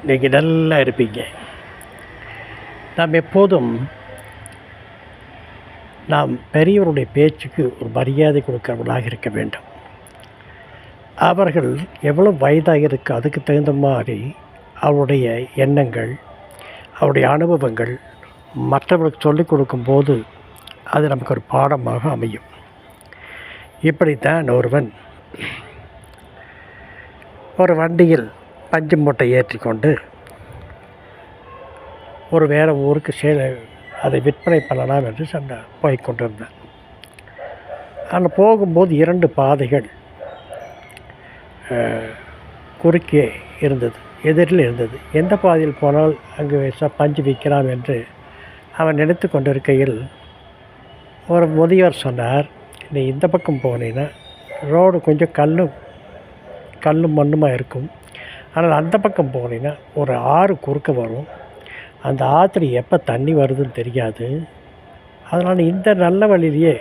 நீங்கள் நல்லா இருப்பீங்க. நாம் எப்போதும் நாம் பெரியவருடைய பேச்சுக்கு ஒரு மரியாதை கொடுக்கிறவர்களாக இருக்க வேண்டும். அவர்கள் எவ்வளோ வயதாக இருக்குது அதுக்கு தகுந்த மாதிரி அவருடைய எண்ணங்கள், அவருடைய அனுபவங்கள் மற்றவர்களுக்கு சொல்லிக் கொடுக்கும்போது அது நமக்கு ஒரு பாடமாக அமையும். இப்படித்தான் ஒருவன் ஒரு வண்டியில் பஞ்சு மூட்டை ஏற்றிக்கொண்டு ஒரு வேறு ஊருக்கு அதை விற்பனை பண்ணலாம் என்று போய் கொண்டிருந்தேன். அங்கே போகும்போது 2 பாதைகள் குறுக்கே இருந்தது, எதிரில் இருந்தது. எந்த பாதையில் போனால் அங்கு பஞ்சு விற்கலாம் என்று அவன் நினைத்து கொண்டிருக்கையில் ஒரு முதியவர் சொன்னார், நீ இந்த பக்கம் போனீன்னா ரோடு கொஞ்சம் கல்லும் மண்ணுமா இருக்கும். ஆனால் அந்த பக்கம் போனீங்கன்னா ஒரு ஆறு குறுக்க வரும். அந்த ஆற்றுல எப்போ தண்ணி வருதுன்னு தெரியாது. அதனால் இந்த நல்ல வழியிலேயே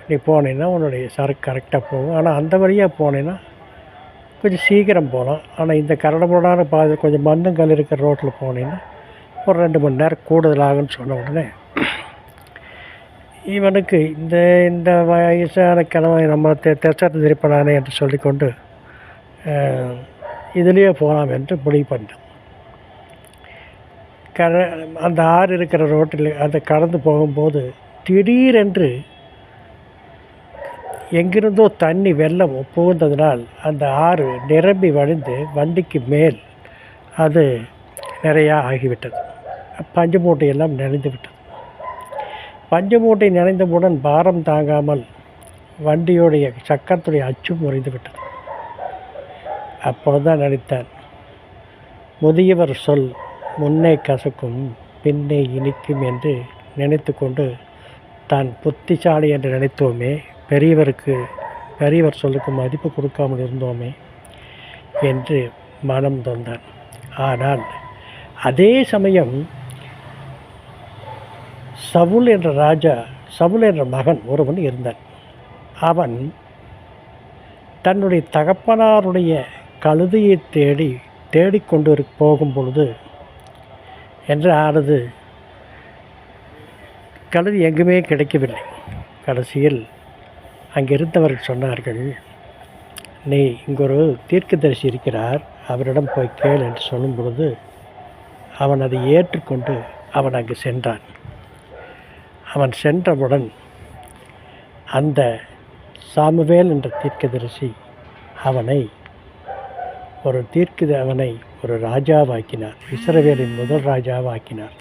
நீ போனீன்னா உன்னுடைய சரக்கு கரெக்டாக போகும். ஆனால் அந்த வழியாக போனீன்னா கொஞ்சம் சீக்கிரம் போகலாம். ஆனால் இந்த கரடுமுரடான பாதை கொஞ்சம் மண்ணும் கல் இருக்கிற ரோட்டில் போனீங்கன்னா ஒரு 2 மணி நேரம் கூடுதலாகுன்னு சொன்ன உடனே இவனுக்கு இந்த வயசான கிழமை நம்ம திசை திருப்பலானே என்று சொல்லிக்கொண்டு இதுலேயே போகலாம் என்று முடிவு பண்ணிட்டோம். அந்த ஆறு இருக்கிற ரோட்டில் அதை கடந்து போகும்போது திடீரென்று எங்கிருந்தோ தண்ணி வெள்ளம் புகுந்ததினால் அந்த ஆறு நிரம்பி வழிந்து வண்டிக்கு மேல் அது நிறையா ஆகிவிட்டது. பஞ்சு மூட்டையெல்லாம் நனைந்து விட்டது. பஞ்சு மூட்டை நனைந்தவுடன் பாரம் தாங்காமல் வண்டியோடைய சக்கரத்துடைய அச்சும் முறிந்து விட்டது. அப்பொழுதுதான் நினைத்தான், முதியவர் சொல் முன்னே கசக்கும் பின்னே இனிக்கும் என்று நினைத்து கொண்டு தான் புத்திசாலி என்று நினைத்தோமே, பெரியவர் சொல்லுக்கு மதிப்பு கொடுக்காமல் இருந்தோமே என்று மனம் தந்தான். ஆனால் அதே சமயம் சவுல் என்ற மகன் ஒருவன் இருந்தான். அவன் தன்னுடைய தகப்பனாருடைய கழுதையை தேடிக்கொண்டு போகும் பொழுது என்று ஆனது கழுதை எங்குமே கிடைக்கவில்லை. கடைசியில் அங்கிருந்தவர்கள் சொன்னார்கள், நீ இங்கொரு தீர்க்கதரிசி இருக்கிறார், அவரிடம் போய் கேள் என்று சொல்லும் பொழுது அவன் அதை ஏற்றுக்கொண்டு அவன் அங்கு சென்றான். அவன் சென்றவுடன் அந்த சாமுவேல் என்ற தீர்க்கதரிசி அவனை ஒரு ராஜாவாக்கினார். இஸ்ரவேலின் முதல் ராஜாவாக்கினார்.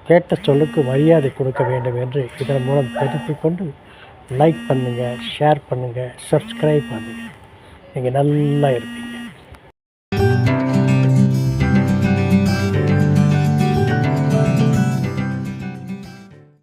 கேட்ட சொல்லுக்கு மரியாதை கொடுக்க வேண்டும் என்று இதன் மூலம் தெரிவித்துக் கொண்டு லைக் பண்ணுங்கள், ஷேர் பண்ணுங்கள், சப்ஸ்கிரைப் பண்ணுங்கள். நீங்கள் நல்லா இருப்பீங்க.